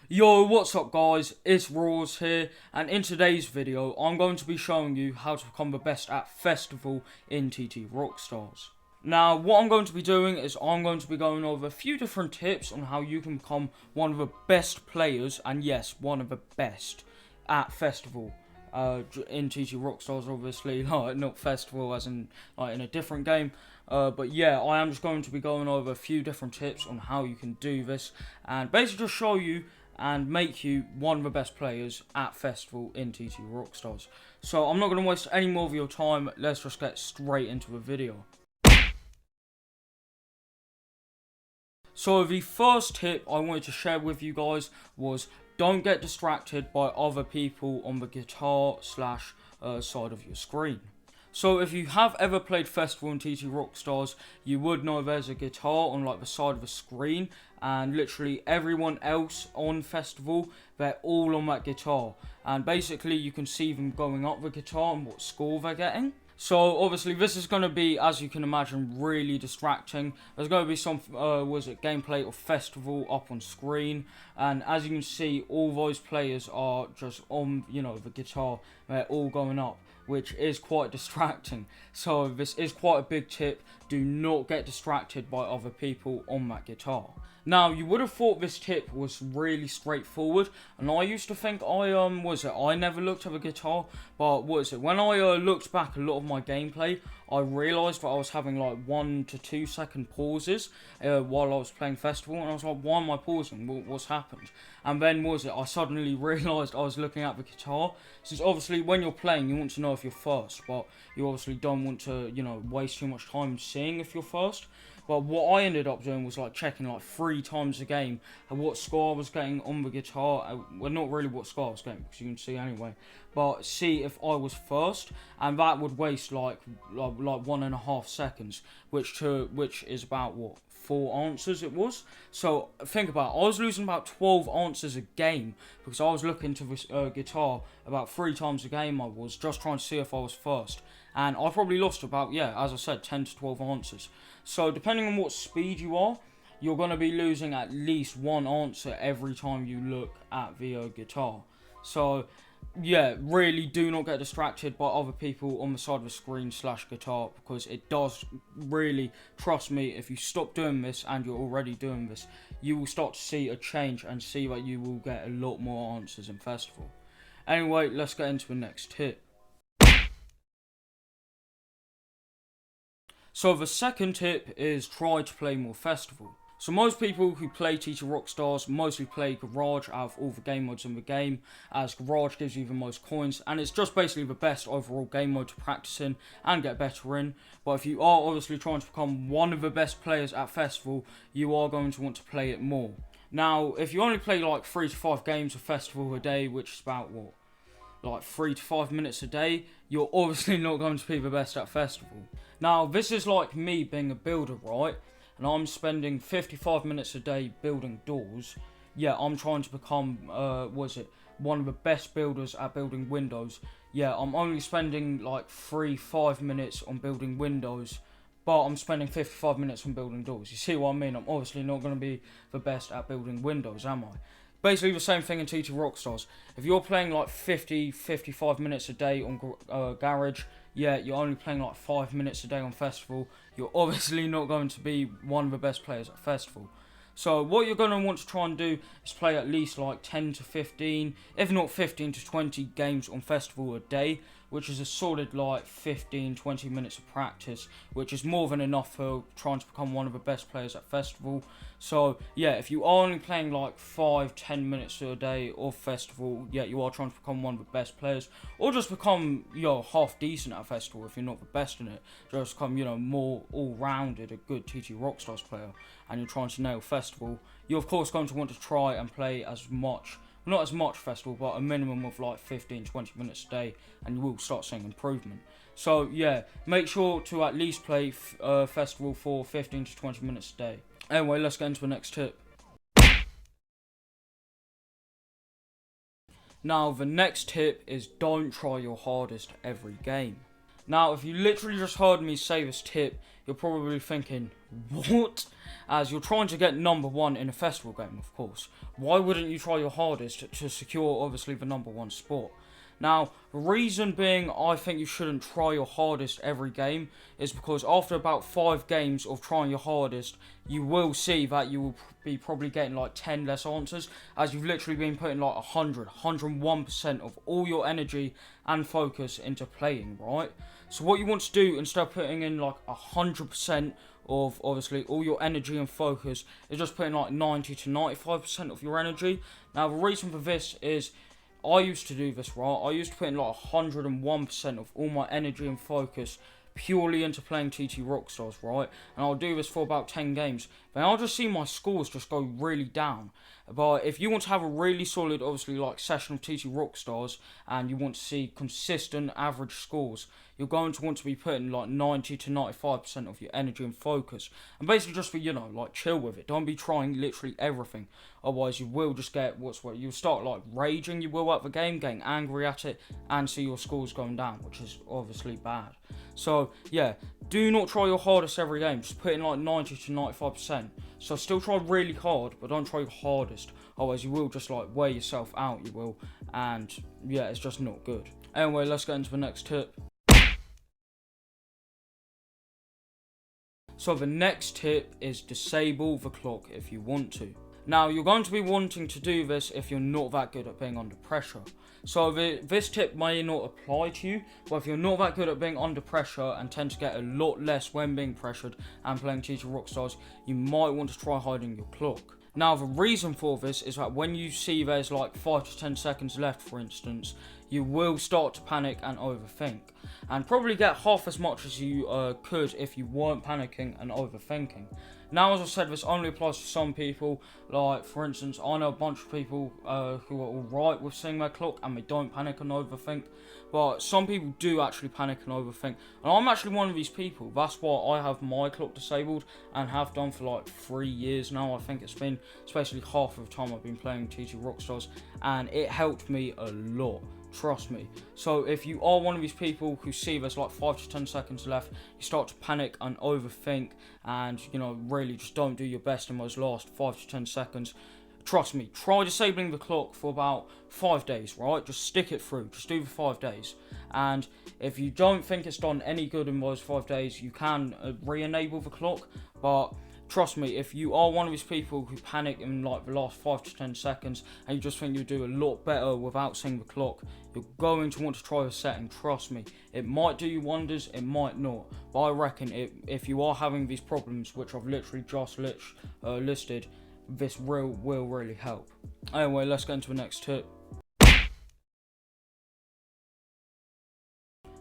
Yo, what's up guys, it's Raws here, and in today's video I'm going to be showing you how to become the best at Festival in Ttrockstars. Now what I'm going to be doing is I'm going to be going over a few different tips on how you can become one of the best players, and yes, one of the best at Festival. In Ttrockstars, obviously, like not Festival as in like in a different game. But yeah, I am just going to be going over a few different tips on how you can do this, and basically just show you and make you one of the best players at Festival in Ttrockstars. So I'm not going to waste any more of your time, let's just get straight into the video. So the first tip I wanted to share with you guys was don't get distracted by other people on the guitar slash side of your screen. So if you have ever played Festival in Ttrockstars, you would know there's a guitar on like the side of the screen, and literally everyone else on Festival, they're all on that guitar, and basically you can see them going up the guitar and what score they're getting. So obviously this is going to be, as you can imagine, really distracting. There's going to be some gameplay of Festival up on screen, and as you can see, all those players are just on the guitar. They're all going up, which is quite distracting. So this is quite a big tip. Do not get distracted by other people on that guitar. Now, you would have thought this tip was really straightforward, and I used to think I never looked at the guitar, but when I looked back a lot of my gameplay, I realised that I was having like 1 to 2 second pauses while I was playing Festival, and I was like, why am I pausing? What's happened? And then I suddenly realised I was looking at the guitar, since obviously when you're playing you want to know if you're first, but you obviously don't want to waste too much time seeing if you're first. But what I ended up doing was like checking like 3 times a game what score I was getting on the guitar. Well, not really what score I was getting, because you can see anyway, but see if I was first, and that would waste like 1.5 seconds, which is about what, 4 answers it was. So think about it, I was losing about 12 answers a game because I was looking to this guitar about 3 times a game. I was just trying to see if I was first, and I probably lost about, yeah, as I said, 10 to 12 answers. So depending on what speed you are, you're going to be losing at least 1 answer every time you look at the guitar. So yeah, really do not get distracted by other people on the side of the screen slash guitar, because it does really, trust me, if you stop doing this, and you're already doing this, you will start to see a change and see that you will get a lot more answers in Festival. Anyway, let's get into the next tip. So the second tip is try to play more Festival. So most people who play Ttrockstars mostly play Garage out of all the game modes in the game, as Garage gives you the most coins, and it's just basically the best overall game mode to practice in and get better in. But if you are obviously trying to become one of the best players at Festival, you are going to want to play it more. Now, if you only play like 3 to 5 games of Festival a day, which is about what, like 3 to 5 minutes a day, you're obviously not going to be the best at Festival. Now, this is like me being a builder, right? And I'm spending 55 minutes a day building doors. Yeah, I'm trying to become, one of the best builders at building windows. Yeah, I'm only spending like 3-5 minutes on building windows, but I'm spending 55 minutes on building doors. You see what I mean? I'm obviously not going to be the best at building windows, am I? Basically the same thing in Ttrockstars. If you're playing like 50-55 minutes a day on Garage, yeah, you're only playing like 5 minutes a day on Festival, you're obviously not going to be one of the best players at Festival. So what you're going to want to try and do is play at least like 10 to 15, if not 15 to 20 games on Festival a day, which is a solid like 15-20 minutes of practice, which is more than enough for trying to become one of the best players at Festival. So yeah, if you are only playing like 5-10 minutes a day of Festival, yeah, you are trying to become one of the best players, or just become half decent at Festival if you're not the best in it. Just become more all-rounded, a good Ttrockstars player, and you're trying to nail Festival. You're of course going to want to try and play as much, not as much Festival, but a minimum of like 15-20 minutes a day, and you will start seeing improvement. So yeah, make sure to at least play Festival for 15 to 20 minutes a day. Anyway, let's get into the next tip. Now, the next tip is don't try your hardest every game. Now, if you literally just heard me say this tip, you're probably thinking, what? As you're trying to get number one in a festival game, of course. Why wouldn't you try your hardest to secure, obviously, the number one spot? Now, the reason being I think you shouldn't try your hardest every game is because after about 5 games of trying your hardest, you will see that you will be probably getting like 10 less answers, as you've literally been putting like 101% of all your energy and focus into playing, right? So what you want to do, instead of putting in like 100% of obviously all your energy and focus, is just putting like 90 to 95% of your energy. Now, the reason for this is I used to do this, right? I used to put in like 101% of all my energy and focus purely into playing Ttrockstars, right? And I'll do this for about 10 games. Then I'll just see my scores just go really down. But if you want to have a really solid, obviously, like session of Ttrockstars, and you want to see consistent average scores, you're going to want to be putting like 90 to 95% of your energy and focus. And basically just for, like chill with it. Don't be trying literally everything. Otherwise you will just get, you'll start like raging, you will at the game, getting angry at it, and see your scores going down, which is obviously bad. So, yeah, do not try your hardest every game. Just put in like 90 to 95%. So still try really hard, but don't try your hardest. Otherwise you will just like wear yourself out, you will. And yeah, it's just not good. Anyway, let's get into the next tip. So the next tip is disable the clock if you want to. Now, you're going to be wanting to do this if you're not that good at being under pressure. So this tip may not apply to you, but if you're not that good at being under pressure and tend to get a lot less when being pressured and playing Ttrockstars, you might want to try hiding your clock. Now, the reason for this is that when you see there's like 5 to 10 seconds left, for instance, you will start to panic and overthink. And probably get half as much as you could if you weren't panicking and overthinking. Now, as I said, this only applies to some people. Like, for instance, I know a bunch of people who are alright with seeing their clock and they don't panic and overthink. But some people do actually panic and overthink. And I'm actually one of these people. That's why I have my clock disabled and have done for like 3 years now. I think it's been especially half of the time I've been playing Ttrockstars. And it helped me a lot. Trust me. So if you are one of these people who see there's like 5 to 10 seconds left, you start to panic and overthink and, really just don't do your best in those last 5 to 10 seconds. Trust me, try disabling the clock for about 5 days, right? Just stick it through. Just do the 5 days. And if you don't think it's done any good in those 5 days, you can re-enable the clock. But trust me, if you are one of these people who panic in like the last 5 to 10 seconds and you just think you'll do a lot better without seeing the clock, you're going to want to try the setting. Trust me, it might do you wonders, it might not, but I reckon if you are having these problems, which I've literally just listed, this will really help. Anyway, let's get into the next tip.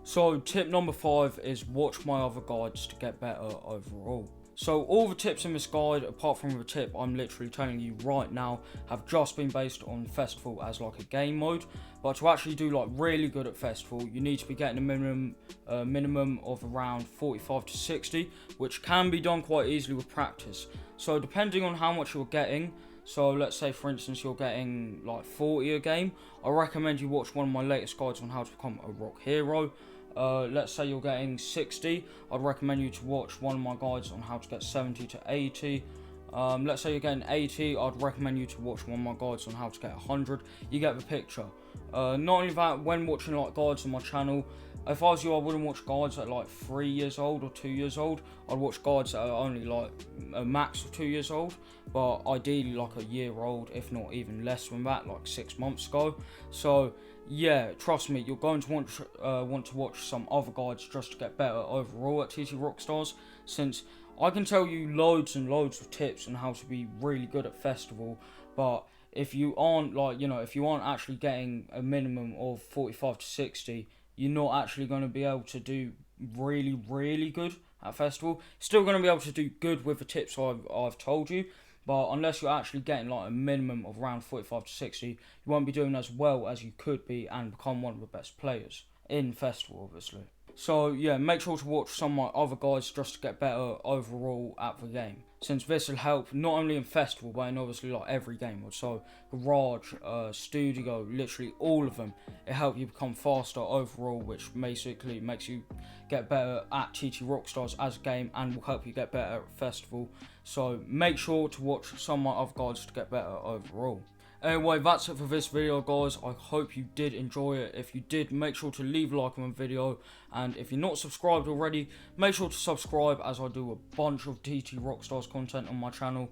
So tip number 5 is watch my other guides to get better overall. So all the tips in this guide, apart from the tip I'm literally telling you right now, have just been based on Festival as like a game mode. But to actually do like really good at Festival, you need to be getting a minimum of around 45 to 60, which can be done quite easily with practice. So depending on how much you're getting, so let's say for instance you're getting like 40 a game, I recommend you watch one of my latest guides on how to become a rock hero. Let's say you're getting 60, I'd recommend you to watch one of my guides on how to get 70 to 80. Let's say you're getting 80, I'd recommend you to watch one of my guides on how to get 100. You get the picture. Not only that, when watching like guides on my channel, if I was you, I wouldn't watch guides at like 3 years old or 2 years old. I'd watch guides that are only like a max of 2 years old, but ideally like a year old, if not even less than that, like 6 months ago. So yeah, trust me, you're going to want to watch some other guides just to get better overall at Ttrockstars, since I can tell you loads and loads of tips on how to be really good at Festival, but if you aren't if you aren't actually getting a minimum of 45 to 60, you're not actually going to be able to do really good at Festival. Still going to be able to do good with the tips I've told you, but unless you're actually getting like a minimum of around 45 to 60, you won't be doing as well as you could be and become one of the best players in Festival, obviously. So yeah, make sure to watch some of my other guides just to get better overall at the game, since this will help not only in Festival but in obviously like every game mode. So Garage, Studio, literally all of them, it helps you become faster overall, which basically makes you get better at Ttrockstars as a game and will help you get better at Festival. So make sure to watch some of my other guides to get better overall. Anyway, that's it for this video, guys. I hope you did enjoy it. If you did, make sure to leave a like on the video, and if you're not subscribed already, make sure to subscribe, as I do a bunch of Ttrockstars content on my channel.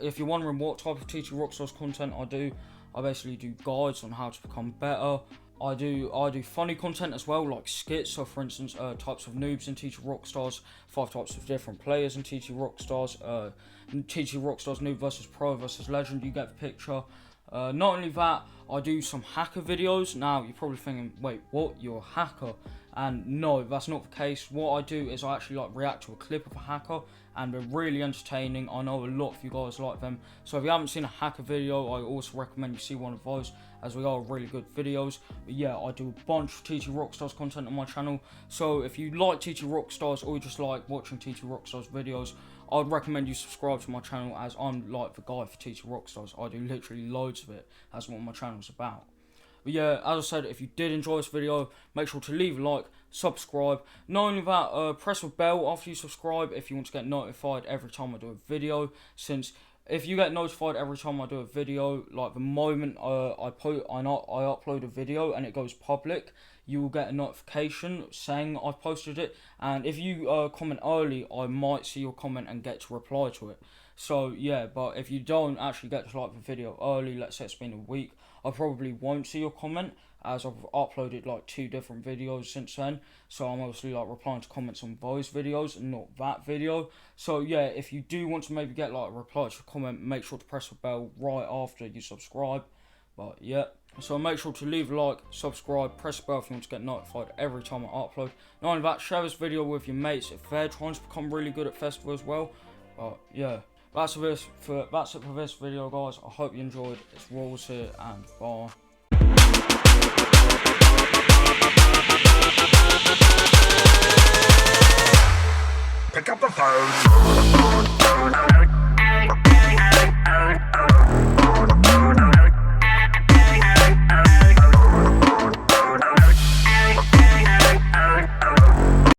If you're wondering what type of Ttrockstars content I do, I basically do guides on how to become better. I do funny content as well, like skits. So for instance, types of noobs in Ttrockstars, 5 types of different players in Ttrockstars, Ttrockstars noob versus pro versus legend, you get the picture. Not only that, I do some hacker videos. Now you're probably thinking, wait, what, you're a hacker? And no, that's not the case. What I do is I actually like react to a clip of a hacker, and they're really entertaining. I know a lot of you guys like them, so if you haven't seen a hacker video, I also recommend you see one of those, as we are really good videos. But yeah, I do a bunch of Ttrockstars content on my channel, so if you like Ttrockstars or you just like watching Ttrockstars videos, I'd recommend you subscribe to my channel, as I'm like the guy for Ttrockstars. I do literally loads of it. That's what my channel's about. But yeah, as I said, if you did enjoy this video, make sure to leave a like, subscribe. Not only that, press the bell after you subscribe if you want to get notified every time I do a video, since if you get notified every time I do a video, like the moment I upload a video and it goes public, you will get a notification saying I've posted it, and if you comment early, I might see your comment and get to reply to it. So yeah, but if you don't actually get to like the video early, let's say it's been a week, I probably won't see your comment, as I've uploaded like 2 different videos since then, so I'm obviously like replying to comments on those videos and not that video. So yeah, if you do want to maybe get like a reply to a comment, make sure to press the bell right after you subscribe. But yeah, so make sure to leave a like, subscribe, press the bell if you want to get notified every time I upload. Not only that, share this video with your mates if they're trying to become really good at Festival as well. But yeah, that's it for this video, guys. I hope you enjoyed. It's Rawls here, and bye. Pick up the phone.